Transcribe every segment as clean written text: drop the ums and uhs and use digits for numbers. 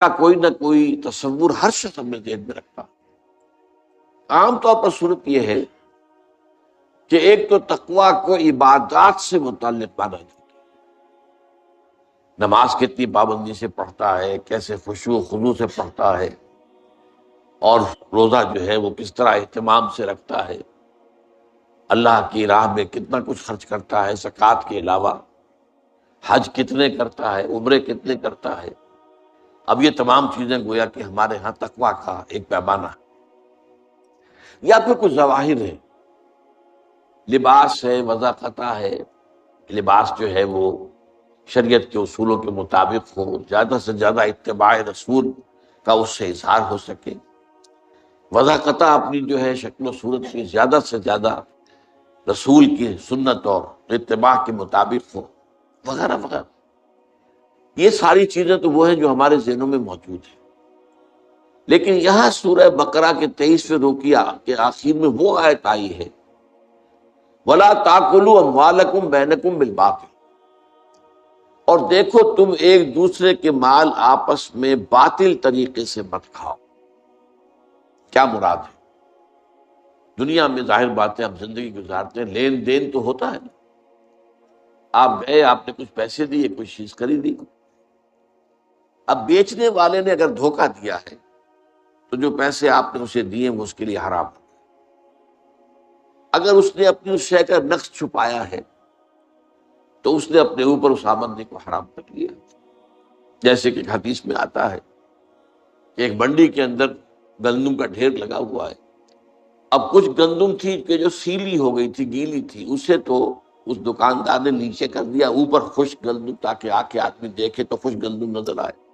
کا کوئی نہ کوئی تصور ہر شخص اپنے ذہن میں رکھتا. عام طور پر صورت یہ ہے کہ ایک تو تقویٰ کو عبادات سے متعلق مانا جاتا ہے. نماز کتنی پابندی سے پڑھتا ہے، کیسے خشوع و خضوع سے پڑھتا ہے، اور روزہ جو ہے وہ کس طرح اہتمام سے رکھتا ہے، اللہ کی راہ میں کتنا کچھ خرچ کرتا ہے زکوٰۃ کے علاوہ، حج کتنے کرتا ہے، عمرے کتنے کرتا ہے. اب یہ تمام چیزیں گویا کہ ہمارے ہاں تقویٰ کا ایک پیمانہ ہے. یا پھر کچھ ظواہر ہے، لباس ہے، وضاقتہ ہے، لباس جو ہے وہ شریعت کے اصولوں کے مطابق ہو، زیادہ سے زیادہ اتباع رسول کا اس سے اظہار ہو سکے، وضاقتہ اپنی جو ہے شکل و صورت کی زیادہ سے زیادہ رسول کی سنت اور اتباع کے مطابق ہو، وغیرہ وغیرہ. یہ ساری چیزیں تو وہ ہیں جو ہمارے ذہنوں میں موجود ہیں. لیکن یہاں سورہ بقرہ کے 23ویں رکوع کے آخر میں وہ آیت آئی ہے، وَلَا تَأْكُلُوا أَمْوَالَكُمْ بَيْنَكُمْ بِالْبَاطِلِ، اور دیکھو تم ایک دوسرے کے مال آپس میں باطل طریقے سے مت کھاؤ. کیا مراد ہے؟ دنیا میں ظاہر بات ہے ہم زندگی گزارتے ہیں، لین دین تو ہوتا ہے نا. آپ گئے، آپ نے کچھ پیسے دیے، کچھ چیز خریدی. اب بیچنے والے نے اگر دھوکہ دیا ہے تو جو پیسے آپ نے اسے دیے وہ اس کے لیے حرام. اگر اس نے اپنی اس شے کا نقص چھپایا ہے تو اس نے اپنے اوپر اس آمدنی کو حرام کر لیا. جیسے کہ حدیث میں آتا ہے کہ ایک منڈی کے اندر گندم کا ڈھیر لگا ہوا ہے. اب کچھ گندم تھی کہ جو سیلی ہو گئی تھی، گیلی تھی، اسے تو اس دکاندار نے نیچے کر دیا، اوپر خشک گندم تاکہ آ کے آدمی دیکھے تو خشک گندم نظر آئے.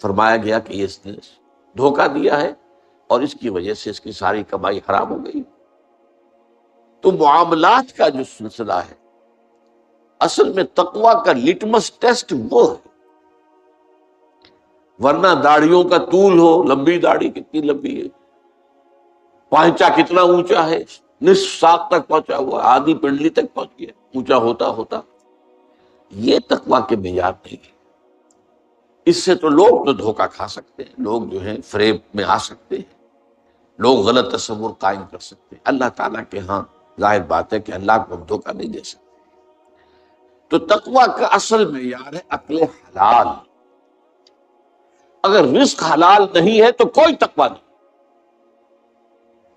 فرمایا گیا کہ یہ اس نے دھوکہ دیا ہے اور اس کی وجہ سے اس کی ساری کمائی حرام ہو گئی. تو معاملات کا جو سلسلہ ہے اصل میں تقویٰ کا لٹمس ٹیسٹ وہ ہے. ورنہ داڑھیوں کا طول ہو، لمبی داڑھی کتنی لمبی ہے، پانچا کتنا اونچا ہے، نصف ساق تک پہنچا ہوا، آدھی پنڈلی تک پہنچ گیا، اونچا ہوتا ہوتا. یہ تقویٰ کے معیار نہیں ہے. اس سے تو لوگ تو دھوکہ کھا سکتے ہیں، لوگ جو ہیں فریب میں آ سکتے ہیں، لوگ غلط تصور قائم کر سکتے ہیں. اللہ تعالیٰ کے ہاں ظاہر بات ہے کہ اللہ کو ہم دھوکہ نہیں دے سکتے. تو تقویٰ کا اصل معیار ہے عقل حلال. اگر رزق حلال نہیں ہے تو کوئی تقویٰ نہیں.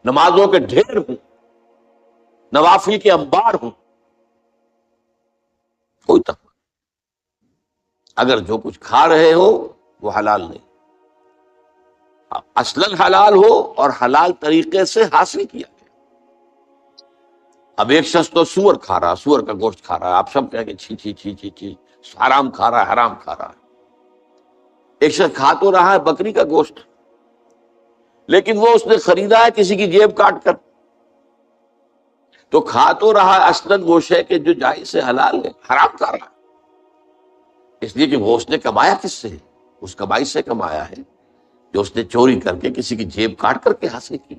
نمازوں کے ڈھیر ہوں، نوافل کے انبار ہوں، کوئی تقویٰ نہیں. اگر جو کچھ کھا رہے ہو وہ حلال نہیں، اصلاً حلال ہو اور حلال طریقے سے حاصل کیا گیا. اب ایک شخص تو سور کھا رہا، سور کا گوشت کھا رہا ہے، آپ سب کہیں گے چھی چھی چھی چھی چھی، حرام کھا رہا ہے، حرام کھا رہا ہے. ایک شخص کھا تو رہا ہے بکری کا گوشت، لیکن وہ اس نے خریدا ہے کسی کی جیب کاٹ کر، تو کھا تو رہا ہے اصلاً وہ شے کہ جو جائز سے حلال ہے، حرام کھا رہا ہے. اس لیے کہ وہ اس نے کمایا کس سے ہے؟ اس کمائی سے کمایا ہے جو اس نے چوری کر کے کسی کی جیب کاٹ کر کے حاصل کی.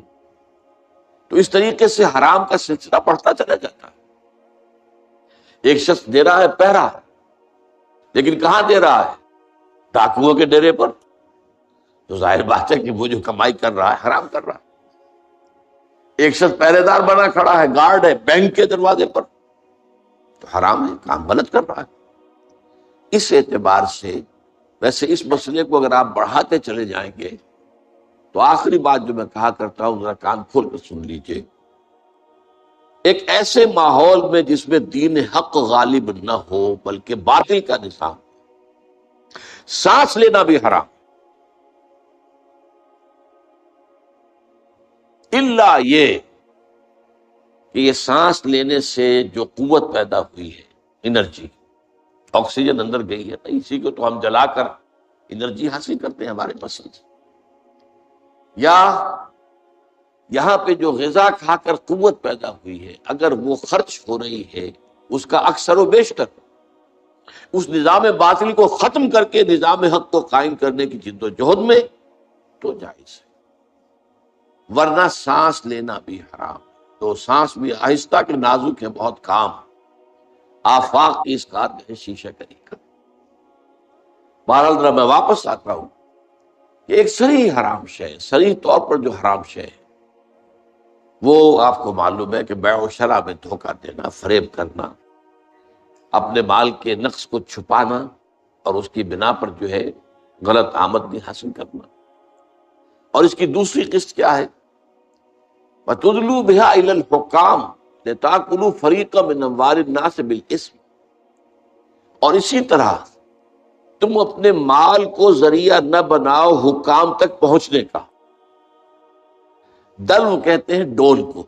تو اس طریقے سے حرام کا سلسلہ بڑھتا چلا جاتا ہے. ایک شخص دے رہا ہے پہرا، لیکن کہاں دے رہا ہے؟ ڈاکوؤں کے ڈیرے پر. تو ظاہر بات ہے کہ وہ جو کمائی کر رہا ہے حرام کر رہا ہے. ایک شخص پہرے دار بنا کھڑا ہے، گارڈ ہے بینک کے دروازے پر، تو حرام ہے، کام غلط کر رہا ہے. اس اعتبار سے ویسے اس مسئلے کو اگر آپ بڑھاتے چلے جائیں گے تو آخری بات جو میں کہا کرتا ہوں ذرا کان کھول کر سن لیجئے. ایک ایسے ماحول میں جس میں دین حق غالب نہ ہو بلکہ باطل کا نظام، سانس لینا بھی حرام، الا یہ کہ یہ سانس لینے سے جو قوت پیدا ہوئی ہے، انرجی، آکسیجن اندر گئی ہے، اسی کو تو ہم جلا کر انرجی حاصل کرتے ہیں ہمارے مسلس. یا یہاں پہ جو غذا کھا کر قوت پیدا ہوئی ہے اگر وہ خرچ ہو رہی ہے اس کا اکثر و بیشتر اس نظام باطل کو ختم کر کے نظام حق کو قائم کرنے کی جد و جہد میں، تو جائز ہے. ورنہ سانس لینا بھی حرام. تو سانس بھی آہستہ کہ نازک ہے، بہت کام. آفاق کی اس کار میں شیشہ کری کا. بہرحال ذرا میں واپس آتا ہوں کہ ایک صریح حرام شے، صریح طور پر جو حرام شے ہے وہ آپ کو معلوم ہے کہ بیع و شرع میں دھوکہ دینا، فریب کرنا، اپنے مال کے نقص کو چھپانا اور اس کی بنا پر جو ہے غلط آمدنی حاصل کرنا۔ اور اس کی دوسری قسط کیا ہے؟ وَتُدْلُوا بِهَا إِلَى الْحُكَّامِ لِتَأْكُلُوا فَرِيقًا مِنْ أَمْوَالِ النَّاسِ بِالْإِثْمِ، اور اسی طرح تم اپنے مال کو ذریعہ نہ بناؤ حکام تک پہنچنے کا۔ دلو کہتے ہیں ڈول کو،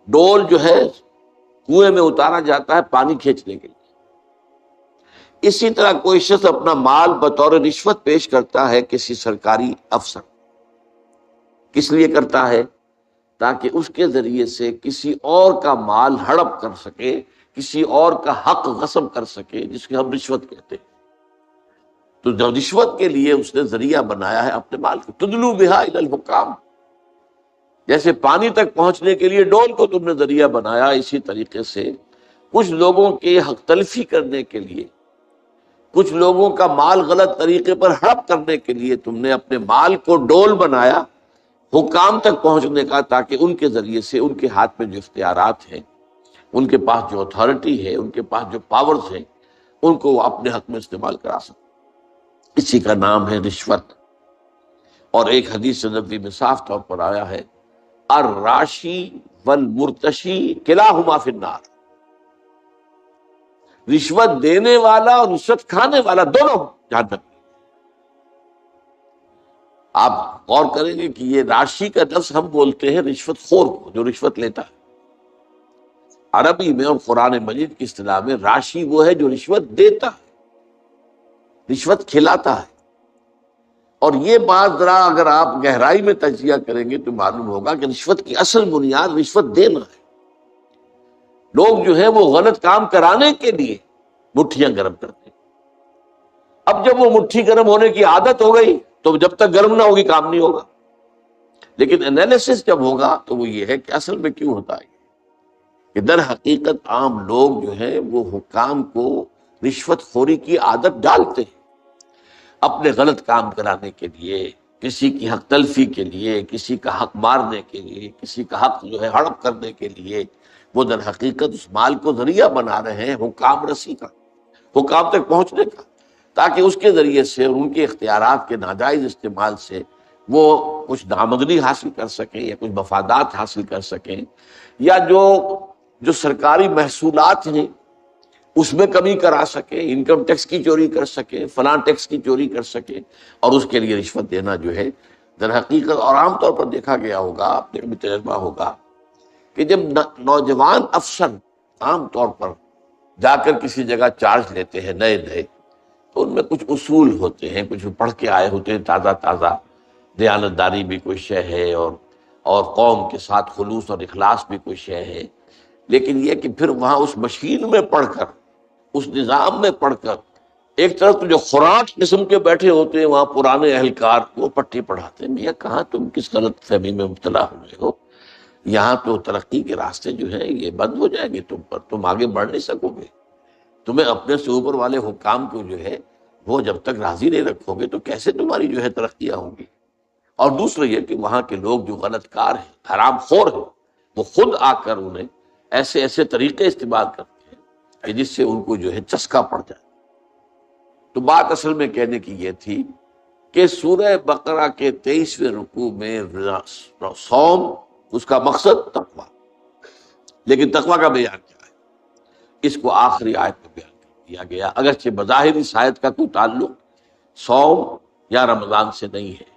ڈول جو ہے کنویں میں اتارا جاتا ہے پانی کھینچنے کے لیے۔ اسی طرح کوئی شخص اپنا مال بطور رشوت پیش کرتا ہے کسی سرکاری افسر، کس لیے کرتا ہے؟ تاکہ اس کے ذریعے سے کسی اور کا مال ہڑپ کر سکے، کسی اور کا حق غصب کر سکے، جس کو ہم رشوت کہتے ہیں۔ تو جو رشوت کے لیے اس نے ذریعہ بنایا ہے اپنے مال کو، تدلو بہا الی الحکام، جیسے پانی تک پہنچنے کے لیے ڈول کو تم نے ذریعہ بنایا، اسی طریقے سے کچھ لوگوں کے حق تلفی کرنے کے لیے، کچھ لوگوں کا مال غلط طریقے پر ہڑپ کرنے کے لیے تم نے اپنے مال کو ڈول بنایا حکام تک پہنچنے کا، تاکہ ان کے ذریعے سے ان کے ہاتھ میں جو اختیارات ہیں، ان کے پاس جو اتھارٹی ہے، ان کے پاس جو پاورز ہیں، ان کو وہ اپنے حق میں استعمال کرا سکتے۔ اسی کا نام ہے رشوت۔ اور ایک حدیث نبوی میں صاف طور پر آیا ہے، الراشی والمرتشی کلاہما فی النار، رشوت دینے والا اور رشوت کھانے والا دونوں جہنم میں۔ آپ غور کریں گے کہ یہ راشی کا لفظ ہم بولتے ہیں رشوت خور کو، جو رشوت لیتا ہے۔ عربی میں اور قرآن مجید کی اصطلاح میں راشی وہ ہے جو رشوت دیتا ہے، رشوت کھلاتا ہے۔ اور یہ بات ذرا اگر آپ گہرائی میں تجزیہ کریں گے تو معلوم ہوگا کہ رشوت کی اصل بنیاد رشوت دینا ہے۔ لوگ جو ہے وہ غلط کام کرانے کے لیے مٹھیاں گرم کرتے ہیں۔ اب جب وہ مٹھی گرم ہونے کی عادت ہو گئی تو جب تک گرم نہ ہوگی کام نہیں ہوگا۔ لیکن انالیسس جب ہوگا تو وہ یہ ہے کہ اصل میں کیوں ہوتا ہے کہ در حقیقت عام لوگ جو ہیں وہ حکام کو رشوت خوری کی عادت ڈالتے ہیں، اپنے غلط کام کرانے کے لیے، کسی کی حق تلفی کے لیے، کسی کا حق مارنے کے لیے، کسی کا حق جو ہے ہڑپ کرنے کے لیے، وہ در حقیقت اس مال کو ذریعہ بنا رہے ہیں حکام رسی کا، حکام تک پہنچنے کا، تاکہ اس کے ذریعے سے ان کے اختیارات کے ناجائز استعمال سے وہ کچھ آمدنی حاصل کر سکیں یا کچھ مفادات حاصل کر سکیں، یا جو سرکاری محصولات ہیں اس میں کمی کرا سکے، انکم ٹیکس کی چوری کر سکے، فلاں ٹیکس کی چوری کر سکے، اور اس کے لیے رشوت دینا جو ہے در حقیقت، اور عام طور پر دیکھا گیا ہوگا، آپ نے بھی تجربہ ہوگا کہ جب نوجوان افسر عام طور پر جا کر کسی جگہ چارج لیتے ہیں نئے نئے، تو ان میں کچھ اصول ہوتے ہیں، کچھ پڑھ کے آئے ہوتے ہیں تازہ تازہ، دیانتداری بھی کوئی شے ہے، اور قوم کے ساتھ خلوص اور اخلاص بھی کوئی شے ہے۔ لیکن یہ کہ پھر وہاں اس مشین میں پڑھ کر، اس نظام میں پڑھ کر، ایک طرف تو جو خوراک قسم کے بیٹھے ہوتے ہیں وہاں پرانے اہلکار، وہ پٹی پڑھاتے ہیں، میاں کہاں تم کس غلط فہمی میں مبتلا ہوئے ہو، یہاں تو ترقی کے راستے جو ہیں یہ بند ہو جائیں گے تم پر، تم آگے بڑھ نہیں سکو گے، تمہیں اپنے سے اوپر والے حکام کو جو ہے وہ جب تک راضی نہیں رکھو گے تو کیسے تمہاری جو ہے ترقیاں ہوں گی۔ اور دوسرا یہ کہ وہاں کے لوگ جو غلط کار ہیں، حرام خور ہیں، وہ خود آ کر انہیں ایسے ایسے طریقے استعمال کرتے ہیں کہ جس سے ان کو جو ہے چسکا پڑ جائے۔ تو بات اصل میں کہنے کی یہ تھی کہ سورہ بقرہ کے 23ویں رکوع میں صوم، اس کا مقصد تقویٰ، لیکن تقویٰ کا بیان کیا ہے، اس کو آخری آیت میں بیان کر دیا گیا، اگرچہ بظاہر اس آیت کا کوئی تعلق صوم یا رمضان سے نہیں ہے۔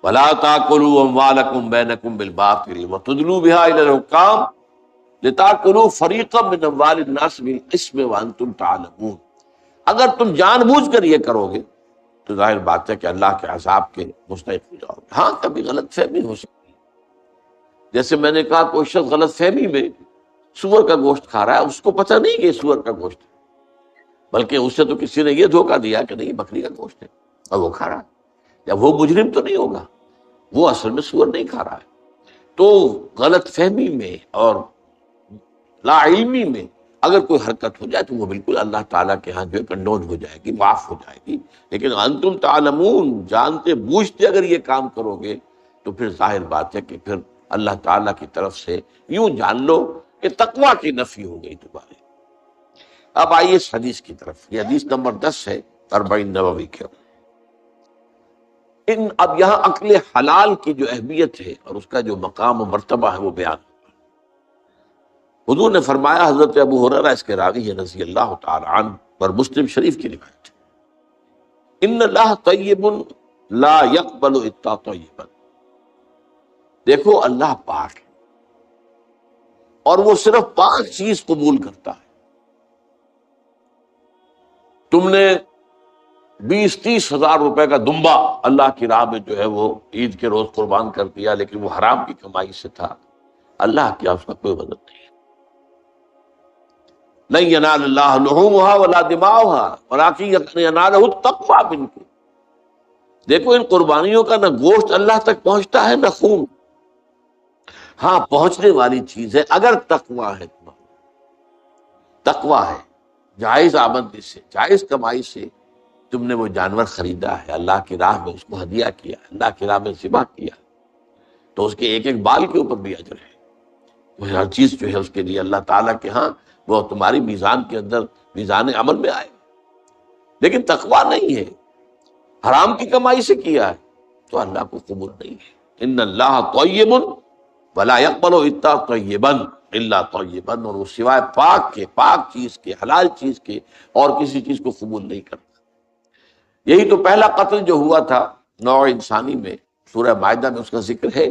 وَلَا تَأْكُلُوا أَمْوَالَكُمْ بَيْنَكُمْ بِالْبَاطِلِ وَتُدْلُوا بِهَا إِلَى الْحُكَّامِ لِتَأْكُلُوا فَرِيقًا مِّنْ أَمْوَالِ النَّاسِ بِالْإِثْمِ وَأَنْتُمْ تَعْلَمُونَ، اگر تم جان بوجھ کر یہ کرو گے تو ظاہر بات ہے کہ اللہ کے عذاب کے مستحق ہو جاؤ گے۔ ہاں کبھی غلط فہمی ہو سکتی ہے، جیسے میں نے کہا کوئی شخص غلط فہمی میں سور کا گوشت کھا رہا ہے، اس کو پتہ نہیں کہ یہ سور کا گوشت ہے، بلکہ اس سے تو کسی نے یہ دھوکہ دیا کہ نہیں بکری کا گوشت ہے، اور وہ کھا رہا ہے، یا وہ مجرم تو نہیں ہوگا، وہ اصل میں سور نہیں کھا رہا ہے۔ تو غلط فہمی میں اور لا علمی میں اگر کوئی حرکت ہو جائے تو وہ بالکل اللہ تعالیٰ کے ہاں جو ہے کنڈون ہو جائے گی، معاف ہو جائے گی. لیکن انتم تعلمون، جانتے بوجھتے اگر یہ کام کرو گے تو پھر ظاہر بات ہے کہ پھر اللہ تعالیٰ کی طرف سے یوں جان لو کہ تقویٰ کی نفی ہو گئی تمہارے. اب آئیے اس حدیث کی طرف. یہ حدیث نمبر 10 ہے 40 نووی کے. اب یہاں عقل حلال کی جو اہمیت ہے اور اس کا جو مقام و مرتبہ ہے وہ بیان. حضور نے فرمایا، حضرت ابو ہریرہ اس کے راوی ہے رضی اللہ تعالی عنہ، پر مسلم شریف کی روایت ہے، ان اللہ طیب لا يقبل الا طیبا. دیکھو اللہ پاک ہے اور وہ صرف پاک چیز قبول کرتا ہے. تم نے 20-30 ہزار روپے کا دمبا اللہ کی راہ میں جو ہے وہ عید کے روز قربان کر دیا، لیکن وہ حرام کی کمائی سے تھا، اللہ کیا اس کا کوئی وزن نہیں. لن ینال اللہ لحومها ولا دماؤها ولکن ینالہ التقوی منکم. دیکھو ان قربانیوں کا نہ گوشت اللہ تک پہنچتا ہے نہ خون. ہاں پہنچنے والی چیز ہے اگر تقوی ہے، تقوی ہے، جائز آمدنی سے، جائز کمائی سے تم نے وہ جانور خریدا ہے، اللہ کی راہ میں اس کو ہدیہ کیا، اللہ کی راہ میں ذبح کیا، تو اس کے ایک ایک بال کے اوپر بھی اجر ہے. وہ ہر چیز جو ہے اس کے لیے اللہ تعالیٰ کے ہاں وہ تمہاری میزان کے اندر، میزان عمل میں آئے. لیکن تقویٰ نہیں ہے، حرام کی کمائی سے کیا ہے تو اللہ کو قبول نہیں ہے. ان اللہ طیب ولا يقبل الا طیبا الا طیبا، اور وہ سوائے پاک کے، پاک چیز کے، حلال چیز کے اور کسی چیز کو قبول نہیں کرتا. یہی تو پہلا قتل جو ہوا تھا نوع انسانی میں، سورہ مائدہ میں اس کا ذکر ہے.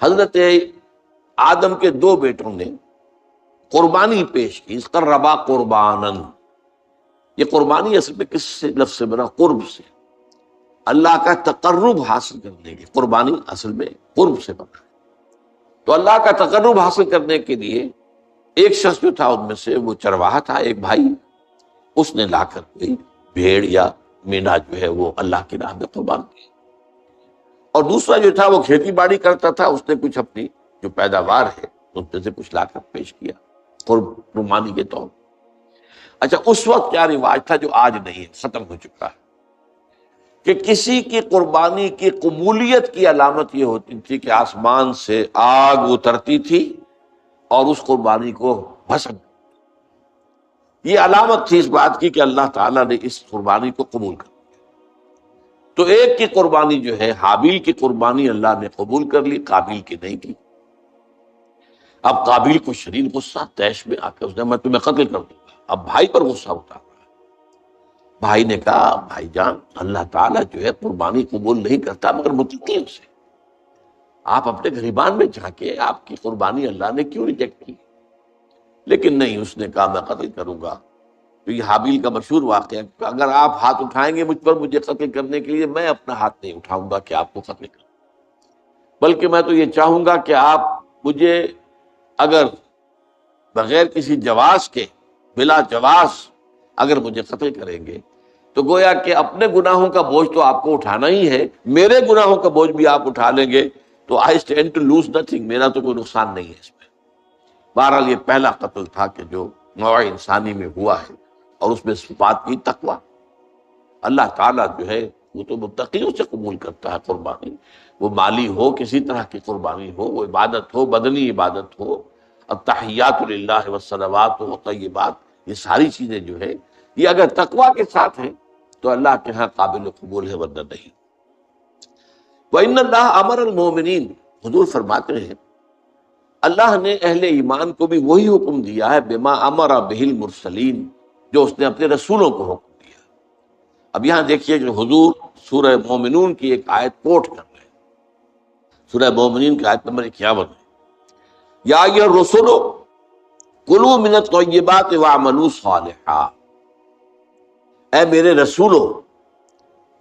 حضرت آدم کے 2 بیٹوں نے قربانی پیش کی، قربا قربانن. یہ قربانی اصل میں کس سے لفظ سے بنا؟ قرب سے، اللہ کا تقرب حاصل کرنے کی. قربانی اصل میں قرب سے بنا. تو اللہ کا تقرب حاصل کرنے کے لیے ایک شخص جو تھا ان میں سے، وہ چرواہا تھا، ایک بھائی، اس نے لا کر کوئی بھیڑ یا مینڈا جو ہے وہ اللہ کی راہ میں قربان کی. اور دوسرا جو تھا وہ کھیتی باڑی کرتا تھا، اس نے کچھ اپنی جو پیداوار ہے اس میں سے کچھ لا کر پیش کیا قربانی کے طور. اچھا اس وقت کیا رواج تھا جو آج نہیں ہے، ختم ہو چکا ہے، کہ کسی کی قربانی کی قبولیت کی علامت یہ ہوتی تھی کہ آسمان سے آگ اترتی تھی اور اس قربانی کو بھسم. یہ علامت تھی اس بات کی کہ اللہ تعالیٰ نے اس قربانی کو قبول کر. تو ایک کی قربانی جو ہے، حابیل کی قربانی اللہ نے قبول کر لی، قابیل کی نہیں کی. اب قابیل کو شدید غصہ، طیش میں آ کے اس نے میں تمہیں قتل کر دوں گا. اب بھائی پر غصہ اتار رہا ہے. بھائی نے کہا بھائی جان، اللہ تعالیٰ جو ہے قربانی قبول نہیں کرتا مگر متقین سے. آپ اپنے گریبان میں جا کے آپ کی قربانی اللہ نے کیوں ریجیکٹ کی؟ لیکن نہیں، اس نے کہا میں قتل کروں گا. تو یہ حابیل کا مشہور واقعہ ہے کہ اگر آپ ہاتھ اٹھائیں گے مجھ پر مجھے قتل کرنے کے لیے، میں اپنا ہاتھ نہیں اٹھاؤں گا کہ آپ کو قتل کروں، بلکہ میں تو یہ چاہوں گا کہ آپ مجھے اگر بغیر کسی جواز کے، بلا جواز اگر مجھے قتل کریں گے تو گویا کہ اپنے گناہوں کا بوجھ تو آپ کو اٹھانا ہی ہے، میرے گناہوں کا بوجھ بھی آپ اٹھا لیں گے تو I stand to lose nothing, میرا تو کوئی نقصان نہیں ہے اس میں. بہرحال یہ پہلا قتل تھا کہ جو نوع انسانی میں ہوا ہے، اور اس میں صفات کی تقویٰ. اللہ تعالیٰ جو ہے وہ تو متقیوں سے قبول کرتا ہے قربانی، وہ مالی ہو، کسی طرح کی قربانی ہو، وہ عبادت ہو، بدنی عبادت ہو، التحیات للہ والصلوات والطیبات، یہ ساری چیزیں جو ہے یہ اگر تقویٰ کے ساتھ ہیں تو اللہ کے ہاں قابل قبول ہے، ورنہ نہیں. وَإِنَّ اللَّهَ أَمَرَ الْمُؤْمِنِينَ، حضور فرماتے ہیں اللہ نے اہل ایمان کو بھی وہی حکم دیا ہے، بما امر بہ المرسلین، جو اس نے اپنے رسولوں کو حکم دیا. اب یہاں دیکھیے کہ حضور سورہ مومنون کی ایک آیت کوٹ کر رہے ہیں. سورہ مومنین کی آیت نمبر 51 ہے، یا ایھا الرسل کلوا من الطیبات واعملوا صالحا. اے میرے رسولو،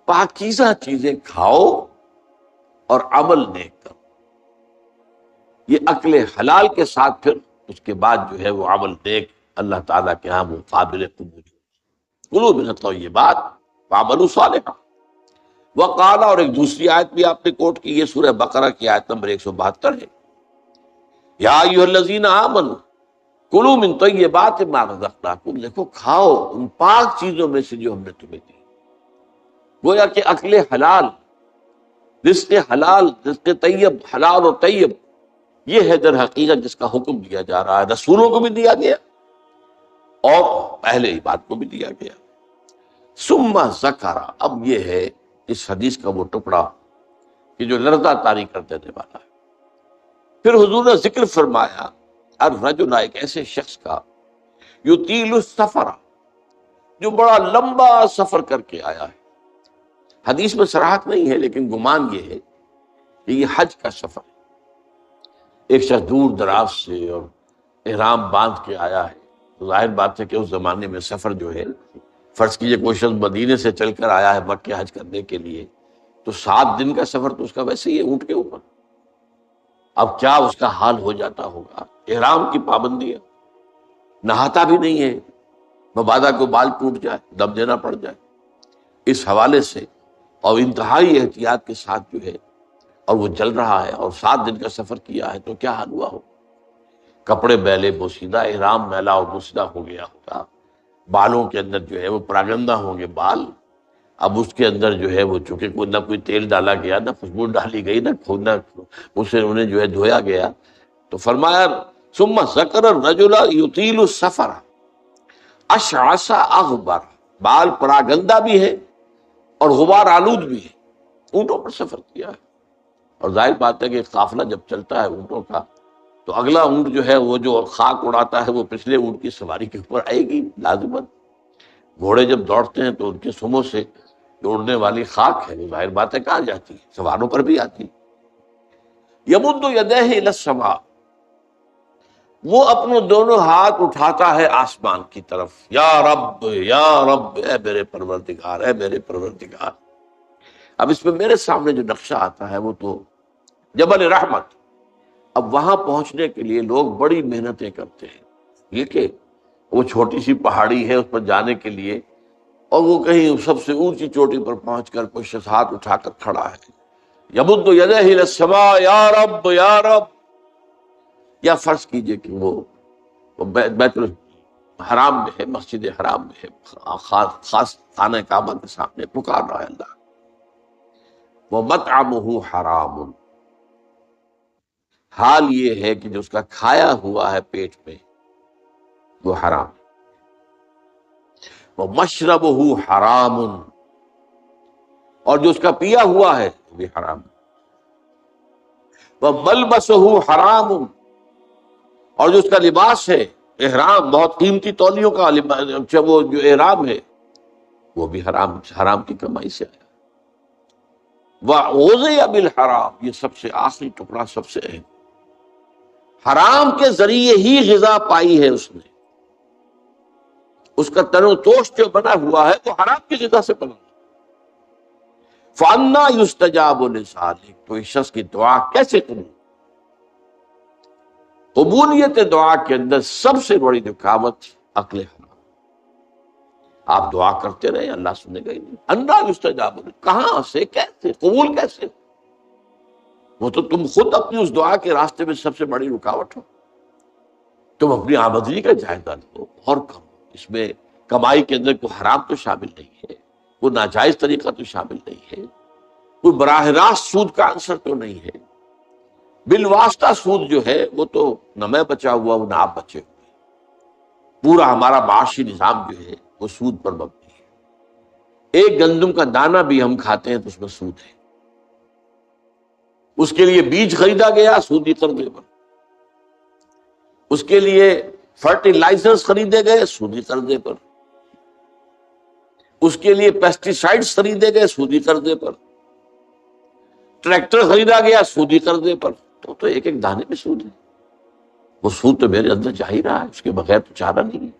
پاکیزہ چیزیں کھاؤ اور عمل نیک کرو. یہ عقل حلال کے ساتھ پھر اس کے بعد جو ہے وہ عمل نیک اللہ تعالیٰ کے ہاں وہ قابل قبول. کلوا من الطیبات واعملوا صالحا. وقال، اور ایک دوسری آیت بھی آپ نے کوٹ کی، یہ سورہ بقرہ کی آیت نمبر 172 ہے، یا ایھا الذین آمنوا کلوا من طیبات ما رزقناکم، دیکھو کھاؤ ان پاک چیزوں میں سے جو ہم نے تمہیں دی. گویا کہ اکل حلال، رزق حلال، رزق طیب، حلال اور طیب، یہ ہے در حقیقت جس کا حکم دیا جا رہا ہے. رسولوں کو بھی دیا گیا اور اہل ایمان کو بھی دیا گیا. ثم ذکر، اب یہ ہے اس حدیث کا وہ ٹکڑا کہ جو لرزہ طاری کر دینے والا ہے. پھر حضور نے ذکر فرمایا الرجل، ایک ایسے شخص کا، یطیل السفر، جو بڑا لمبا سفر کر کے آیا ہے. حدیث میں صراحت نہیں ہے لیکن گمان یہ ہے کہ یہ حج کا سفر ہے. ایک شخص دور دراز سے اور احرام باندھ کے آیا ہے، تو ظاہر بات ہے کہ اس زمانے میں سفر جو ہے، فرض کیجئے کوئی شخص مدینے سے چل کر آیا ہے مکہ حج کرنے کے لیے، تو 7 دن کا سفر تو اس کا ویسے ہی ہے اونٹ کے اوپر. اب کیا اس کا حال ہو جاتا ہوگا. احرام کی پابندی ہے، نہاتا بھی نہیں ہے، مبادا کو بال ٹوٹ جائے، دم دینا پڑ جائے. اس حوالے سے اور انتہائی احتیاط کے ساتھ جو ہے، اور وہ چل رہا ہے اور 7 دن کا سفر کیا ہے، تو کیا حال ہوا ہو. کپڑے میلے بوسیدہ، احرام میلا اور بوسیدہ ہو گیا ہوگا، بالوں کے اندر جو ہے وہ پراگندہ ہوں گے بال. اب اس کے اندر جو ہے وہ چونکہ کوئی نہ کوئی تیل ڈالا گیا، نہ خوشبو ڈالی گئی، نہ اسے انہیں جو ہے دھویا گیا. تو فرمایا ثم ذکر الرجل یطیل السفر اشعث اغبر، بال پراگندہ بھی ہے اور غبار آلود بھی ہے، اونٹوں پر سفر کیا ہے. اور ظاہر بات ہے کہ قافلہ جب چلتا ہے اونٹوں کا، تو اگلا اونٹ جو ہے وہ جو خاک اڑاتا ہے وہ پچھلے اونٹ کی سواری کے اوپر آئے گی لازمت. گھوڑے جب دوڑتے ہیں تو ان کے سموں سے جو اڑنے والی خاک ہے وہ ظاہر بات ہے کہاں جاتی ہے، سواروں پر بھی آتی. یمد یدیہ الی السماء، وہ اپنے دونوں ہاتھ اٹھاتا ہے آسمان کی طرف، یا رب یا رب، اے میرے پروردگار، اے میرے پروردگار. اب اس میں میرے سامنے جو نقشہ آتا ہے وہ تو جبل رحمت. اب وہاں پہنچنے کے لیے لوگ بڑی محنتیں کرتے ہیں. یہ کہ وہ چھوٹی سی پہاڑی ہے، اس پر جانے کے لیے، اور وہ کہیں سب سے اونچی چوٹی پر پہنچ کر کوئی شخص ہاتھ اٹھا کر کھڑا ہے، یمد یدیہ الی السماء یا رب یا رب. یا فرض کیجئے کہ وہ بیت الحرام میں ہے، مسجد حرام میں ہے، خاص خانہ کعبہ کے سامنے پکار رہا ہے اللہ. وَمَطْعَمُهُ حَرَامٌ، حال یہ ہے کہ جو اس کا کھایا ہوا ہے پیٹ میں وہ حرام. وَمَشْرَبُهُ حَرَامٌ، اور جو اس کا پیا ہوا ہے وہ بھی حرام. وَمَلْبَسُهُ حَرَامٌ، اور جو اس کا لباس ہے، احرام، بہت قیمتی تولیوں کا لباس، وہ جو احرام ہے وہ بھی حرام کی کمائی سے آیا. وَغُذِيَ بِالْحَرَامِ، یہ سب سے آخری ٹکڑا، سب سے اہم. حرام کے ذریعے ہی غذا پائی ہے اس نے، اس کا تن و توش جو بنا ہوا ہے وہ حرام کی غذا سے بنا. فَأَنَّىٰ يُسْتَجَابُ لِذَٰلِكَ، تو اس شخص کی دعا کیسے قبول؟ قبولیت دعا کے اندر سب سے بڑی رکاوٹ عقل حرام. آپ دعا کرتے رہے، اللہ سنے گا ہی نہیں. اَنَّىٰ يُسْتَجَابُ لِذَٰلِكَ، کہاں سے، کیسے، قبول کیسے؟ وہ تو تم خود اپنی اس دعا کے راستے میں سب سے بڑی رکاوٹ ہو. تم اپنی آمدنی کا جائزہ لو اور کرو، اس میں کمائی کے اندر کوئی حرام تو شامل نہیں ہے، کوئی ناجائز طریقہ تو شامل نہیں ہے، کوئی براہ راست سود کا عنصر تو نہیں ہے. بالواسطہ سود جو ہے وہ تو نہ میں بچا ہوا ہوں نہ آپ بچے ہوئے. پورا ہمارا معاشی نظام جو ہے وہ سود پر مبنی ہے. ایک گندم کا دانہ بھی ہم کھاتے ہیں تو اس میں سود ہے. اس کے لیے بیج خریدا گیا سودی قرضے پر، اس کے لیے فرٹیلائزرز خریدے گئے سودی قرضے پر، اس کے لیے پیسٹی سائیڈز خریدے گئے سودی قرضے پر، ٹریکٹر خریدا گیا سودی قرضے پر. تو ایک ایک دانے میں سود ہے. وہ سود تو میرے اندر جا ہی رہا ہے، اس کے بغیر تو چارہ نہیں ہے.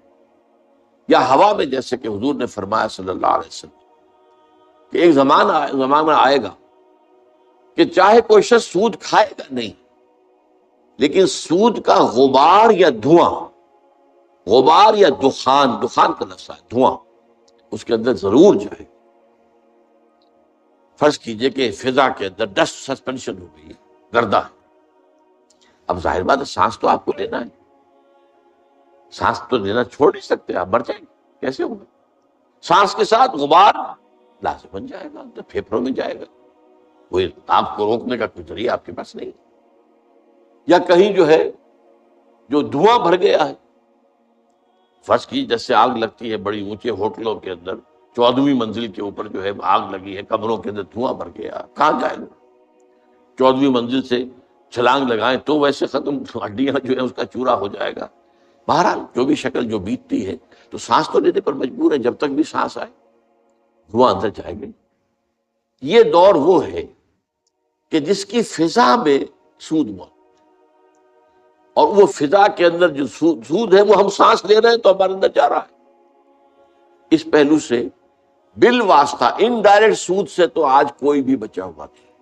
یا ہوا میں، جیسے کہ حضور نے فرمایا صلی اللہ علیہ وسلم کہ ایک زمانہ آئے گا کہ چاہے کوئی شخص سود کھائے گا نہیں، لیکن سود کا غبار یا دھواں، غبار یا دخان کا لفظ ہے، دھواں اس کے اندر ضرور جائے. فرض کیجئے کہ فضا کے اندر ڈسٹ سسپینشن ہو گئی ہے، گردہ ہے. اب ظاہر بات ہے سانس تو آپ کو لینا ہے، سانس تو لینا چھوڑ نہیں سکتے، آپ مر جائیں گے، کیسے ہوگا؟ سانس کے ساتھ غبار لازم بن جائے گا، تو پھیپھڑوں میں جائے گا، کوئی آپ کو روکنے کا کوئی ذریعہ آپ کے پاس نہیں۔ یا کہیں جو ہے جو دھواں بھر گیا ہے، فرض کی جیسے آگ لگتی ہے بڑی اونچے ہوٹلوں کے اندر، 14ویں منزل کے اوپر جو ہے آگ لگی ہے، کمروں کے اندر دھواں بھر گیا، کہاں جائیں گے؟ 14ویں منزل سے چھلانگ لگائیں تو ویسے ختم، ہڈیاں جو ہے اس کا چورا ہو جائے گا۔ بہرحال جو بھی شکل جو بیتتی ہے، تو سانس تو لینے پر مجبور ہے، جب تک بھی سانس آئے دھواں اندر جائے گا۔ یہ دور وہ ہے کہ جس کی فضا میں سود موجود، اور وہ فضا کے اندر جو سود ہے وہ ہم سانس لے رہے ہیں تو ہمارے اندر جا رہا ہے۔ اس پہلو سے بالواسطہ انڈائریکٹ سود سے تو آج کوئی بھی بچا ہوا نہیں۔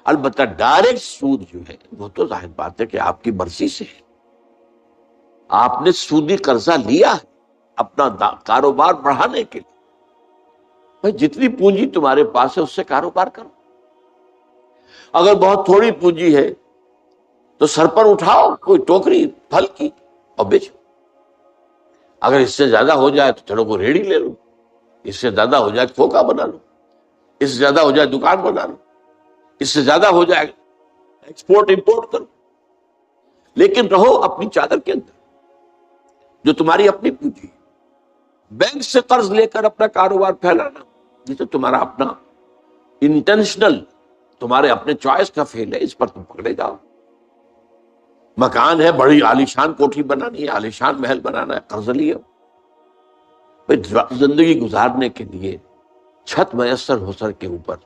البتہ ڈائریکٹ سود جو ہے وہ تو ظاہر بات ہے کہ آپ کی مرضی سے ہے، آپ نے سودی قرضہ لیا ہے اپنا کاروبار بڑھانے کے لیے، بھائی جتنی پونجی تمہارے پاس ہے اس سے کاروبار کرو۔ اگر بہت تھوڑی پونجی ہے تو سر پر اٹھاؤ کوئی ٹوکری پھل کی اور بیچو، اگر اس سے زیادہ ہو جائے تو چلو کوئی ریڑھی لے لو، اس سے زیادہ ہو جائے کھوکا بنا لو، اس سے زیادہ ہو جائے دکان بنا لو، اس سے زیادہ ہو جائے ایکسپورٹ امپورٹ کرو، لیکن رہو اپنی چادر کے اندر جو تمہاری اپنی پونجی ہے۔ بینک سے قرض لے کر اپنا کاروبار پھیلانا یہ تو تمہارا اپنا انٹینشنل، تمہارے اپنے چوائس کا فیل ہے، اس پر تم پکڑے جاؤ۔ مکان ہے، بڑی عالیشان کوٹھی بنانی ہے، عالیشان محل بنانا ہے، قرض لیا۔ زندگی گزارنے کے لیے چھت میسر ہو سر کے اوپر،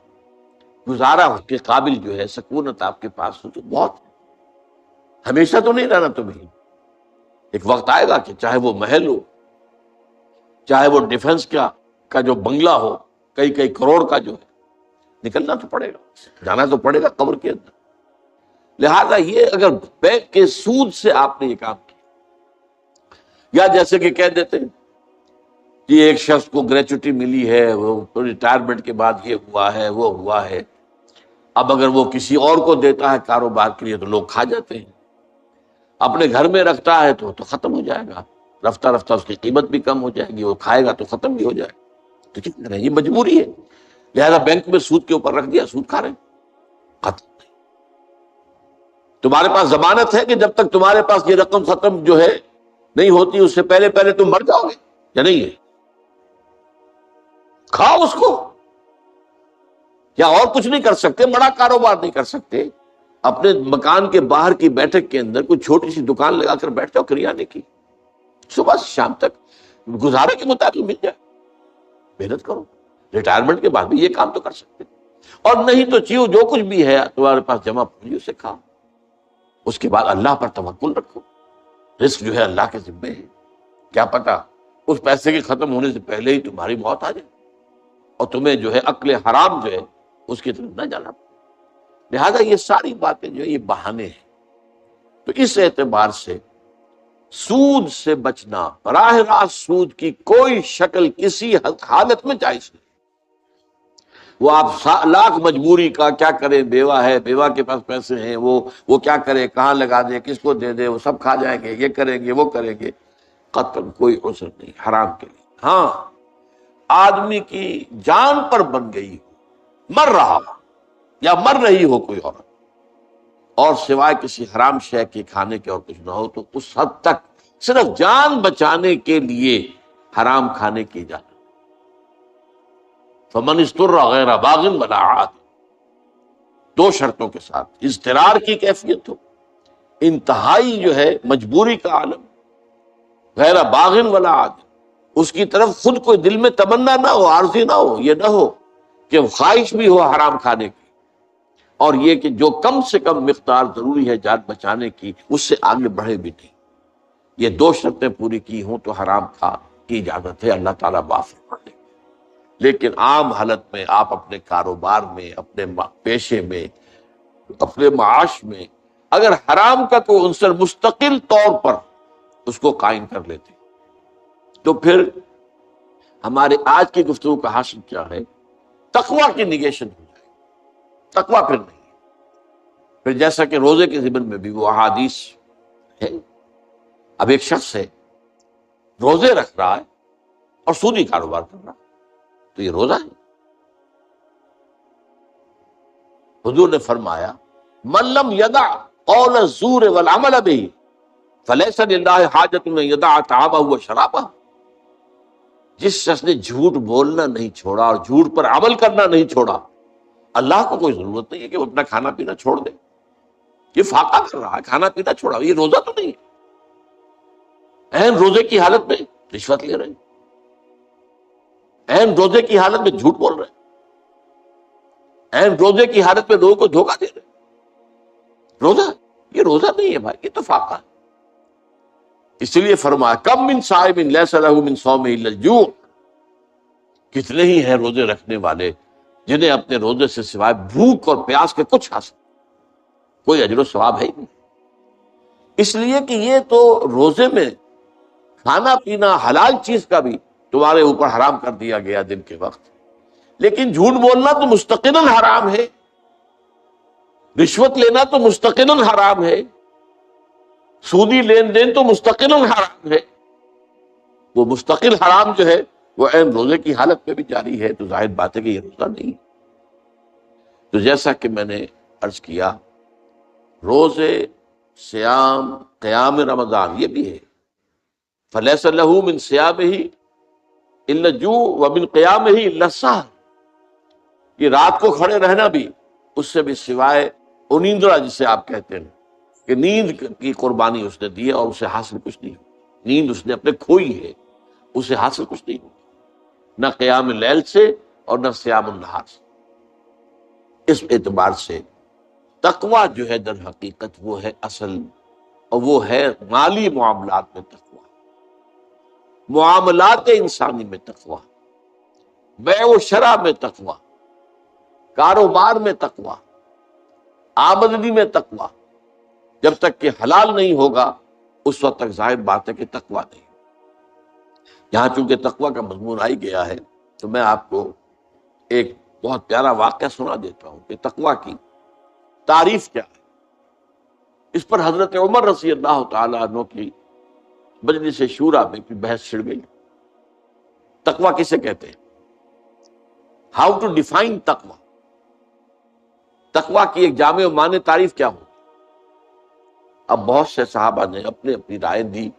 گزارا کے قابل جو ہے سکونت آپ کے پاس ہو تو بہت ہے۔ ہمیشہ تو نہیں رہنا تمہیں، ایک وقت آئے گا کہ چاہے وہ محل ہو، چاہے وہ ڈیفنس کا جو بنگلہ ہو کئی کئی کروڑ کا، جو ہے نکلنا تو پڑے گا، جانا تو پڑے گا قبر کے اندر۔ لہذا یہ اگر بینک کے سود سے آپ نے یہ کام کیا، یا جیسے کہ کہہ دیتے ہیں کہ ایک شخص کو گریچوٹی ملی ہے، وہ ریٹائرمنٹ کے بعد یہ ہوا ہے وہ ہوا ہے، اب اگر وہ کسی اور کو دیتا ہے کاروبار کے لیے تو لوگ کھا جاتے ہیں، اپنے گھر میں رکھتا ہے تو ختم ہو جائے گا، رفتہ رفتہ اس کی قیمت بھی کم ہو جائے گی، وہ کھائے گا تو ختم بھی ہو جائے گا، تو کیا کریں؟ یہ مجبوری ہے، لہذا بینک میں سود کے اوپر رکھ دیا، سود کھا رہے ہیں، ختم۔ تمہارے پاس ضمانت ہے کہ جب تک تمہارے پاس یہ رقم ختم جو ہے نہیں ہوتی اس سے پہلے پہلے تم مر جاؤ گے یا نہیں ہے؟ کھاؤ اس کو، یا اور کچھ نہیں کر سکتے، بڑا کاروبار نہیں کر سکتے، اپنے مکان کے باہر کی بیٹھک کے اندر کوئی چھوٹی سی دکان لگا کر بیٹھ جاؤ کریانے کی، صبح سے شام تک گزارے کے مطابق مل جائے، محنت کرو، ریٹائرمنٹ کے بعد بھی یہ کام تو کر سکتے، اور نہیں تو چیو جو کچھ بھی ہے تمہارے پاس جمع پونجی اسے کھاؤ، اس کے بعد اللہ پر توکل رکھو، رزق جو ہے اللہ کے ذمے ہے، کیا پتا اس پیسے کے ختم ہونے سے پہلے ہی تمہاری موت آ جائے اور تمہیں جو ہے عقل حرام جو ہے اس کی طرف نہ جانا پڑے۔ لہذا یہ ساری باتیں جو ہے یہ بہانے ہیں۔ تو اس اعتبار سے سود سے بچنا، براہ راست سود کی کوئی شکل کسی حالت میں جائز نہیں۔ وہ آپ لاکھ مجبوری کا کیا کرے، بیوہ ہے، بیوہ کے پاس پیسے ہیں، وہ کیا کرے، کہاں لگا دے، کس کو دے دے، وہ سب کھا جائیں گے، یہ کریں گے وہ کریں گے، قطعاً کوئی عذر نہیں حرام کے لیے۔ ہاں آدمی کی جان پر بن گئی ہو، مر رہا ہو یا مر رہی ہو کوئی عورت، اور سوائے کسی حرام شے کے کھانے کے اور کچھ نہ ہو، تو اس حد تک صرف جان بچانے کے لیے حرام کھانے کی اجازت۔ فمن اضطر غیر باغ ولا عاد، دو شرطوں کے ساتھ، اضطرار کی کیفیت ہو، انتہائی جو ہے مجبوری کا عالم، غیر باغ ولا عاد، اس کی طرف خود کوئی دل میں تمنا نہ ہو، عارضی نہ ہو، یہ نہ ہو کہ خواہش بھی ہو حرام کھانے کی، اور یہ کہ جو کم سے کم مقدار ضروری ہے جان بچانے کی اس سے آگے بڑھے بھی نہیں۔ یہ دو شرطیں پوری کی ہوں تو حرام کھا کی اجازت ہے، اللہ تعالیٰ معاف فرما دے۔ لیکن عام حالت میں آپ اپنے کاروبار میں، اپنے پیشے میں، اپنے معاش میں اگر حرام کا کوئی عنصر مستقل طور پر اس کو قائم کر لیتے تو پھر ہمارے آج کی گفتگو کا حاصل کیا ہے؟ تقویٰ کی نگیشن ہو جائے، تقویٰ پھر نہیں ہے۔ پھر جیسا کہ روزے کے ضمن میں بھی وہ احادیث ہے، اب ایک شخص ہے روزے رکھ رہا ہے اور سودی کاروبار کر رہا ہے، تو یہ روزہ ہے؟ حضور نے فرمایا من لم یدع قول الزور والعمل به فلیس للہ حاجۃ ان یدع طعامہ وشرابہ، جس شخص نے جھوٹ بولنا نہیں چھوڑا اور جھوٹ پر عمل کرنا نہیں چھوڑا، اللہ کو کوئی ضرورت نہیں ہے کہ وہ اپنا کھانا پینا چھوڑ دے۔ یہ فاقہ کر رہا ہے، کھانا پینا چھوڑا، یہ روزہ تو نہیں ہے۔ عین روزے کی حالت میں رشوت لے رہے ہیں، عین روزے کی حالت میں جھوٹ بول رہے ہیں، عین روزے کی حالت میں لوگوں کو دھوکہ دے رہے ہیں۔ روزہ، یہ روزہ نہیں ہے بھائی، یہ تو فاقہ ہے۔ اس لیے فرمایا کم من صائم لیس لہ من صومہ الا الجوع، کتنے ہی ہیں روزے رکھنے والے جنہیں اپنے روزے سے سوائے بھوک اور پیاس کے کچھ حاصل، کوئی اجر و ثواب ہے ہی نہیں۔ اس لیے کہ یہ تو روزے میں کھانا پینا حلال چیز کا بھی تمہارے اوپر حرام کر دیا گیا دن کے وقت، لیکن جھوٹ بولنا تو مستقلاً حرام ہے، رشوت لینا تو مستقلاً حرام ہے، سودی لین دین تو مستقلاً حرام ہے۔ وہ مستقل حرام جو ہے وہ عین روزے کی حالت میں بھی جاری ہے، تو ظاہر بات ہے کہ یہ روزہ نہیں۔ تو جیسا کہ میں نے عرض کیا، روزے، سیام، قیام رمضان یہ بھی ہے، فلیس لہ من صیامہ الا الجوع ومن قیامہ الا السحر، یہ رات کو کھڑے رہنا بھی اس سے بھی سوائے انیندرا جسے آپ کہتے ہیں کہ نیند کی قربانی اس نے دی ہے اور اسے حاصل کچھ نہیں ہو، نیند اس نے اپنے کھوئی ہے، اسے حاصل کچھ نہیں ہو، نہ قیام اللیل سے اور نہ سیام النہار سے۔ اس اعتبار سے تقوی جو ہے در حقیقت وہ ہے اصل، اور وہ ہے مالی معاملات میں تقوی، معاملات انسانی میں تقوی، بیع و شرع میں تقوی، کاروبار میں تقوی، آمدنی میں تقوی۔ جب تک کہ حلال نہیں ہوگا اس وقت تک ظاہر بات ہے کہ تقوی نہیں۔ یہاں چونکہ تقوی کا مضمون آئی گیا ہے تو میں آپ کو ایک بہت پیارا واقعہ سنا دیتا ہوں کہ تقوی کی تعریف کیا ہے۔ اس پر حضرت عمر رضی اللہ تعالیٰ عنہ کی مجلس شورا میں بھی بحث چھڑ گئی۔ تقوی کسے کہتے ہیں؟ ہاؤ ٹو ڈیفائن تقوی، تقوی کی ایک جامع و معنی تعریف کیا ہو؟ اب بہت سے صحابہ نے اپنی اپنی رائے دی،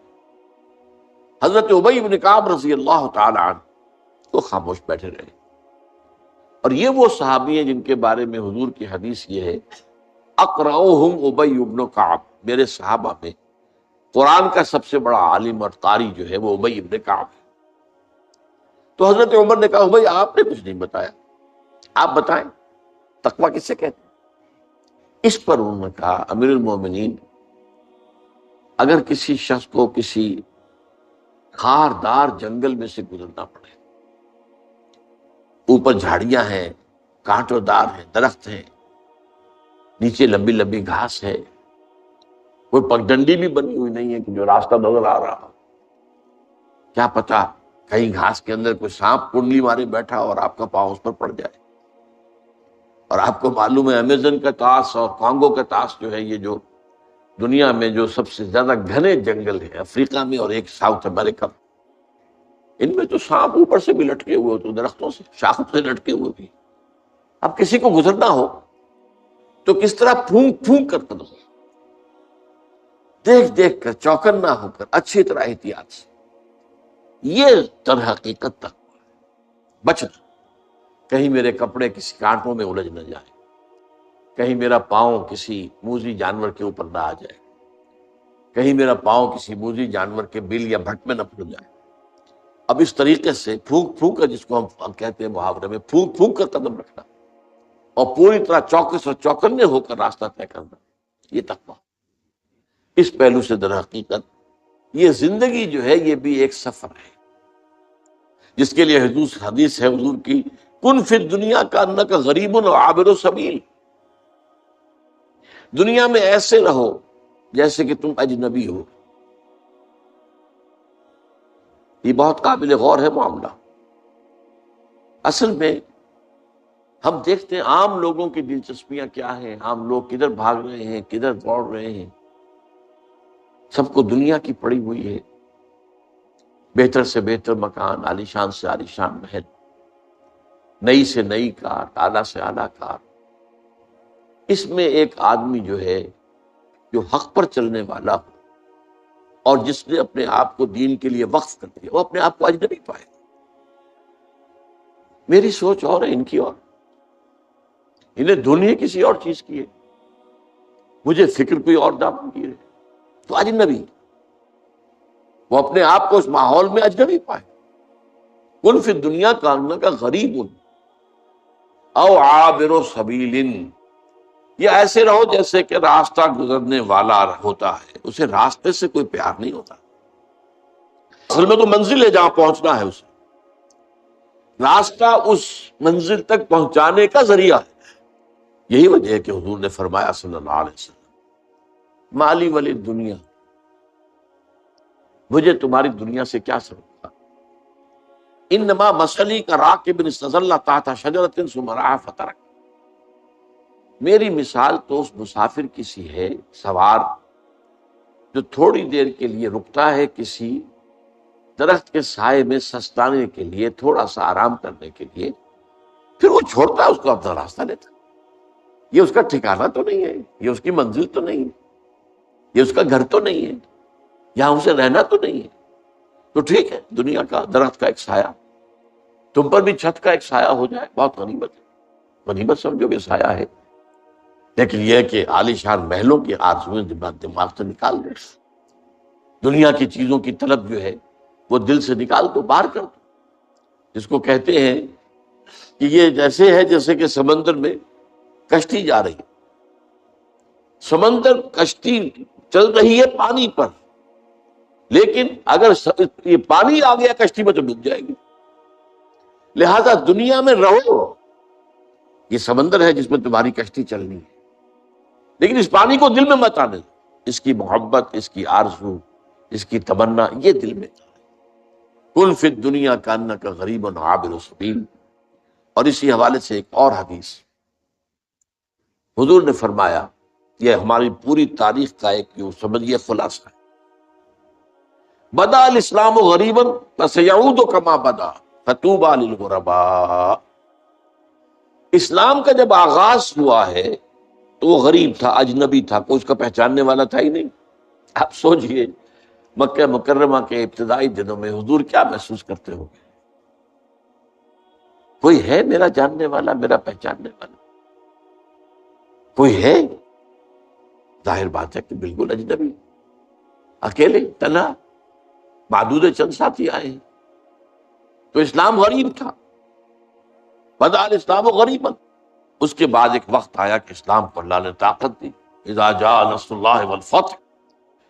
حضرت ابی بن کعب رضی اللہ تعالی عنہ تو خاموش بیٹھے رہے۔ اور یہ وہ صحابی ہیں جن کے بارے میں حضور کی حدیث یہ ہے اقرؤہم ابی بن کعب، میرے صحابہ میں قرآن کا سب سے بڑا عالم اور قاری جو ہے وہ ابی بن کعب ہے۔ تو حضرت عمر نے کہا بھائی آپ نے کچھ نہیں بتایا، آپ بتائیں تقوی کسے کہتے ہیں؟ اس پر انہوں نے کہا امیر المومنین، اگر کسی شخص کو کسی خاردار جنگل میں سے گزرنا پڑے، اوپر جھاڑیاں ہیں، کانٹوں دار ہیں، درخت ہیں، نیچے لمبی لمبی گھاس ہے، کوئی پگڈنڈی بھی بنی ہوئی نہیں ہے کہ جو راستہ نظر آ رہا، کیا پتا کہیں گھاس کے اندر کوئی سانپ کنڈلی مارے بیٹھا اور آپ کا پاؤں اس پر پڑ جائے۔ اور آپ کو معلوم ہے امیزن کا طاس اور کانگو کا طاس جو ہے یہ جو دنیا میں جو سب سے زیادہ گھنے جنگل ہیں افریقہ میں اور ایک ساؤتھ امریکہ میں، ان میں تو سانپ اوپر سے بھی لٹکے ہوئے ہوتے، درختوں سے شاخوں سے لٹکے ہوئے بھی۔ اب کسی کو گزرنا ہو تو کس طرح پھونک پھونک کر قدم، دیکھ دیکھ کر، چوکنا ہو کر، اچھی طرح احتیاط سے، یہ در حقیقت تک بچنا، کہیں میرے کپڑے کسی کانٹوں میں الجھ نہ جائے، کہیں میرا پاؤں کسی موذی جانور کے اوپر نہ آ جائے، کہیں میرا پاؤں کسی موذی جانور کے بل یا بھٹ میں نہ پھر جائے۔ اب اس طریقے سے پھونک پھونک کر، جس کو ہم کہتے ہیں محاورے میں پھونک پھونک کر قدم رکھنا اور پوری طرح چوکس اور چوکنے ہو کر راستہ طے کرنا، یہ تقویٰ۔ اس پہلو سے در حقیقت یہ زندگی جو ہے یہ بھی ایک سفر ہے، جس کے لیے حدیث ہے حضور کی کن فی الدنیا کانک غریب و عابر سبیل، دنیا میں ایسے رہو جیسے کہ تم اجنبی ہو۔ یہ بہت قابل غور ہے معاملہ۔ اصل میں ہم دیکھتے ہیں عام لوگوں کی دلچسپیاں کیا ہیں، عام لوگ کدھر بھاگ رہے ہیں، کدھر دوڑ رہے ہیں۔ سب کو دنیا کی پڑی ہوئی ہے، بہتر سے بہتر مکان، عالیشان سے عالیشان محل، نئی سے نئی کار، اعلیٰ سے اعلیٰ کار۔ اس میں ایک آدمی جو ہے جو حق پر چلنے والا ہو اور جس نے اپنے آپ کو دین کے لیے وقف کر دیا، وہ اپنے آپ کو اجنبی پائے۔ میری سوچ اور ہے، ان کی اور، انہیں دنیا کسی اور چیز کی ہے، مجھے فکر کوئی اور دامن کی ہے، تو اجنبی، وہ اپنے آپ کو اس ماحول میں اجنبی پائے۔ کن فی الدنیا کاننا کا غریب او عابر سبیل، یہ ایسے رہو جیسے کہ راستہ گزرنے والا ہوتا ہے، اسے راستے سے کوئی پیار نہیں ہوتا۔ اصل میں تو منزل ہے جہاں پہنچنا ہے، اسے راستہ اس منزل تک پہنچانے کا ذریعہ ہے۔ یہی وجہ ہے کہ حضور نے فرمایا صلی اللہ علیہ وسلم، مالی ولی دنیا، مجھے تمہاری دنیا سے کیا سبب؟ انما مثلی کا راکب استظل تحت شجرۃ ثم رعى فترک، میری مثال تو اس مسافر کی سی ہے، سوار جو تھوڑی دیر کے لیے رکتا ہے کسی درخت کے سائے میں سستانے کے لیے، تھوڑا سا آرام کرنے کے لیے، پھر وہ چھوڑتا ہے اس کو، اپنا راستہ لیتا۔ یہ اس کا ٹھکانہ تو نہیں ہے، یہ اس کی منزل تو نہیں ہے، یہ اس کا گھر تو نہیں ہے، یہاں اسے رہنا تو نہیں ہے۔ تو ٹھیک ہے، دنیا کا درخت کا ایک سایہ تم پر بھی چھت کا ایک سایہ ہو جائے، بہت غنیمت ہے، غنیمت سمجھو کہ سایہ ہے۔ لیکن یہ ہے کہ عالیشان محلوں کی آرزویں دماغ سے نکال دو، دنیا کی چیزوں کی طلب جو ہے وہ دل سے نکال دو، باہر کر دو۔ جس کو کہتے ہیں کہ یہ جیسے ہے جیسے کہ سمندر میں کشتی جا رہی ہے، سمندر کشتی چل رہی ہے پانی پر، لیکن اگر یہ پانی آ گیا کشتی میں تو ڈوب جائے گی۔ لہذا دنیا میں رہو، یہ سمندر ہے جس میں تمہاری کشتی چلنی ہے، لیکن اس پانی کو دل میں مت آنے دو، اس کی محبت، اس کی آرزو، اس کی تمنا یہ دل میں تھا۔ کن فی الدنیا کانک غریب عابر سبیل۔ اور اسی حوالے سے ایک اور حدیث حضور نے فرمایا، یہ ہماری پوری تاریخ کا ایک یوں سمجھیے خلاصہ ہے، بدا الاسلام غریبا فسیعود کما بدا فطوبی للغرباء۔ اسلام کا جب آغاز ہوا ہے تو وہ غریب تھا، اجنبی تھا، کوئی اس کا پہچاننے والا تھا ہی نہیں۔ آپ سوچئے مکہ مکرمہ کے ابتدائی دنوں میں حضور کیا محسوس کرتے ہو گے؟ کوئی ہے میرا جاننے والا، میرا پہچاننے والا؟ کوئی ہے؟ ظاہر بات ہے کہ بالکل اجنبی، اکیلے، تنہا، معدود چند ساتھی آئے ہیں۔ تو اسلام غریب تھا، بدا الاسلام غریبا۔ اس کے بعد ایک وقت آیا کہ اسلام کو اللہ نے طاقت دی، اذا جاء نصر اللہ والفتح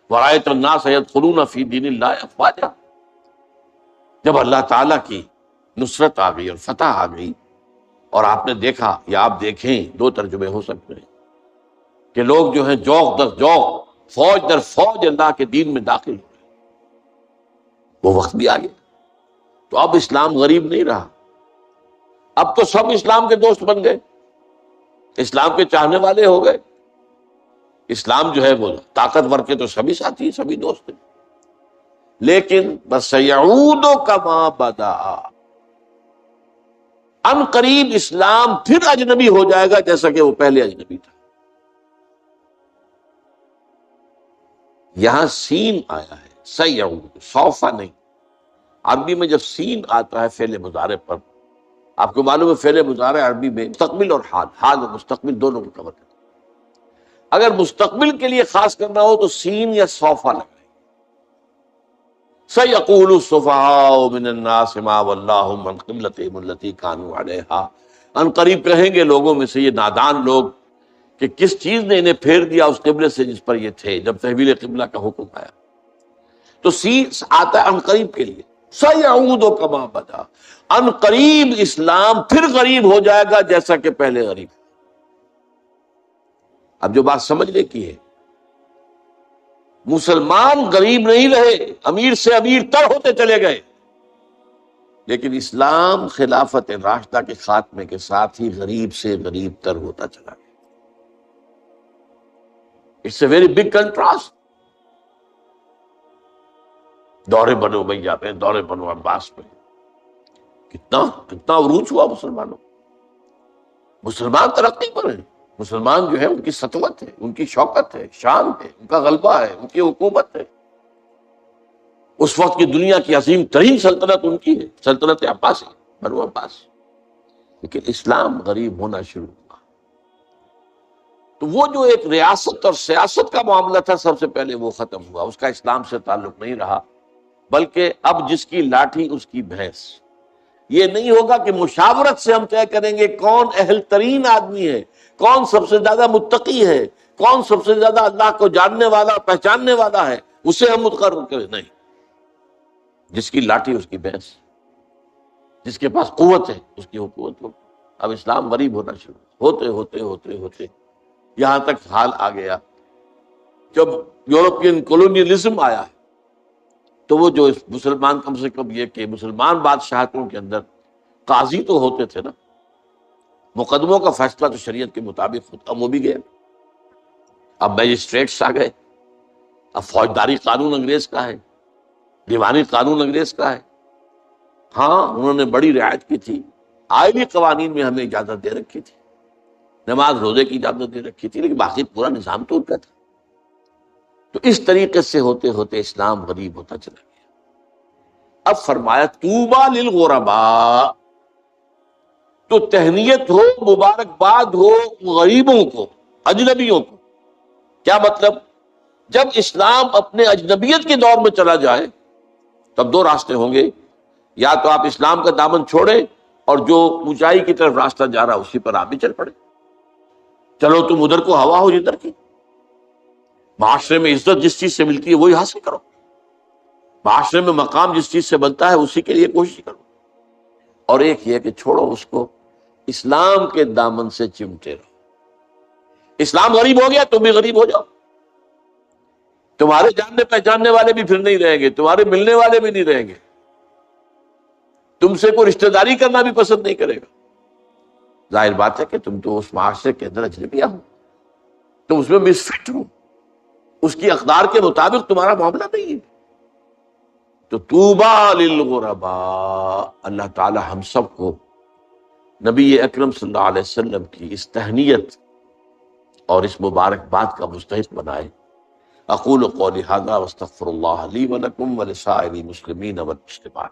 ورأیت الناس يدخلون فی دین اللہ افواجا۔ جب اللہ تعالیٰ کی نصرت آ گئی اور فتح آ گئی، اور آپ نے دیکھا یا آپ دیکھیں، دو ترجمے ہو سکتے ہیں، کہ لوگ جو ہیں جوق در جوق، فوج در فوج اللہ کے دین میں داخل ہوئے، وہ وقت بھی آ گیا۔ تو اب اسلام غریب نہیں رہا، اب تو سب اسلام کے دوست بن گئے، اسلام کے چاہنے والے ہو گئے۔ اسلام جو ہے وہ طاقتور کے تو سبھی ساتھی، سبھی دوست ہیں، لیکن بس یعود کما بدا، ان قریب اسلام پھر اجنبی ہو جائے گا جیسا کہ وہ پہلے اجنبی تھا۔ یہاں سین آیا ہے، سیعود، سوفا نہیں۔ عربی میں جب سین آتا ہے فعل مضارع پر، آپ کو معلوم ہے فعل مضارع عربی میں مستقبل اور حال، حال اور مستقبل دونوں کو کور کرتا ہے۔ اگر مستقبل کے لیے خاص کرنا ہو تو سین یا سوفا لگائیں۔ سَيَقُولُ السُّفَهَاءُ مِنَ النَّاسِ مَا وَلَّاهُمْ عَنْ قِبْلَتِهِمُ الَّتِي كَانُوا عَلَيْهَا۔ ان قریب کہیں گے لوگوں میں سے یہ نادان لوگ کہ کس چیز نے انہیں پھیر دیا اس قبلے سے جس پر یہ تھے جب تحویل قبلہ کا حکم آیا۔ تو سین آتا ہے ان قریب کے لیے، سَيَعُودُ كَمَا بَدَا، ان قریب اسلام پھر غریب ہو جائے گا جیسا کہ پہلے غریب۔ اب جو بات سمجھنے کی ہے، مسلمان غریب نہیں رہے، امیر سے امیر تر ہوتے چلے گئے، لیکن اسلام خلافت راشدہ کے خاتمے کے ساتھ ہی غریب سے غریب تر ہوتا چلا گیا۔ It's a very big contrast. دور بنو امیہ میں، دور بنو عباس میں کتنا کتنا عروج ہوا مسلمانوں. مسلمان ترقی پر ہیں، مسلمان جو ہے ان کی سطوت ہے، ان کی شوکت ہے، شان ہے، ان کا غلبہ ہے، ان کی حکومت ہے. اس وقت کی دنیا کی عظیم ترین سلطنت ان کی ہے، سلطنت عباسی، بنو عباس. لیکن اسلام غریب ہونا شروع ہوا. تو وہ جو ایک ریاست اور سیاست کا معاملہ تھا سب سے پہلے وہ ختم ہوا، اس کا اسلام سے تعلق نہیں رہا. بلکہ اب جس کی لاٹھی اس کی بھینس. یہ نہیں ہوگا کہ مشاورت سے ہم طے کریں گے کون اہل ترین آدمی ہے، کون سب سے زیادہ متقی ہے، کون سب سے زیادہ اللہ کو جاننے والا پہچاننے والا ہے، اسے ہم مقرر کریں. نہیں، جس کی لاٹھی اس کی بھینس، جس کے پاس قوت ہے اس کی حکومت ہو. اب اسلام غریب ہونا شروع ہوتے ہوتے ہوتے ہوتے یہاں تک حال آ گیا جب یورپین کولونیلزم آیا ہے. تو وہ جو مسلمان، کم سے کم یہ کہ مسلمان بادشاہتوں کے اندر قاضی تو ہوتے تھے نا، مقدموں کا فیصلہ تو شریعت کے مطابق ہوتا، وہ بھی گیا. اب میجسٹریٹس آ گئے، اب فوجداری قانون انگریز کا ہے، دیوانی قانون انگریز کا ہے. ہاں انہوں نے بڑی رعایت کی تھی، آئلی قوانین میں ہمیں اجازت دے رکھی تھی، نماز روزے کی اجازت دے رکھی تھی، لیکن باقی پورا نظام تو ان کا تھا. تو اس طریقے سے ہوتے ہوتے اسلام غریب ہوتا چلا گیا. اب فرمایا طوبیٰ للغرباء، تو تہنیت ہو، مبارکباد ہو غریبوں کو، اجنبیوں کو. کیا مطلب؟ جب اسلام اپنے اجنبیت کے دور میں چلا جائے تب دو راستے ہوں گے، یا تو آپ اسلام کا دامن چھوڑیں اور جو اونچائی کی طرف راستہ جا رہا اسی پر آپ بھی چل پڑے. چلو تم ادھر کو ہوا ہو جدھر کی، معاشرے میں عزت جس چیز سے ملتی ہے وہی حاصل کرو، معاشرے میں مقام جس چیز سے بنتا ہے اسی کے لیے کوشش کرو. اور ایک یہ کہ چھوڑو اس کو، اسلام کے دامن سے چمٹے رہو. اسلام غریب ہو گیا تم بھی غریب ہو جاؤ، تمہارے جاننے پہچاننے والے بھی پھر نہیں رہیں گے، تمہارے ملنے والے بھی نہیں رہیں گے، تم سے کوئی رشتہ داری کرنا بھی پسند نہیں کرے گا. ظاہر بات ہے کہ تم تو اس معاشرے کے اندر اجنبیہ ہو، تم اس میں مس فٹ ہو، اس کی اقدار کے مطابق تمہارا معاملہ نہیں ہے. تو طوبیٰ للغرباء، اللہ تعالی ہم سب کو نبی اکرم صلی اللہ علیہ وسلم کی اس تہنیت اور اس مبارکباد کا مستحق بنائے. اقول قولی ھذا واستغفر اللہ لی ولکم ولسائر المسلمین والمسلمات.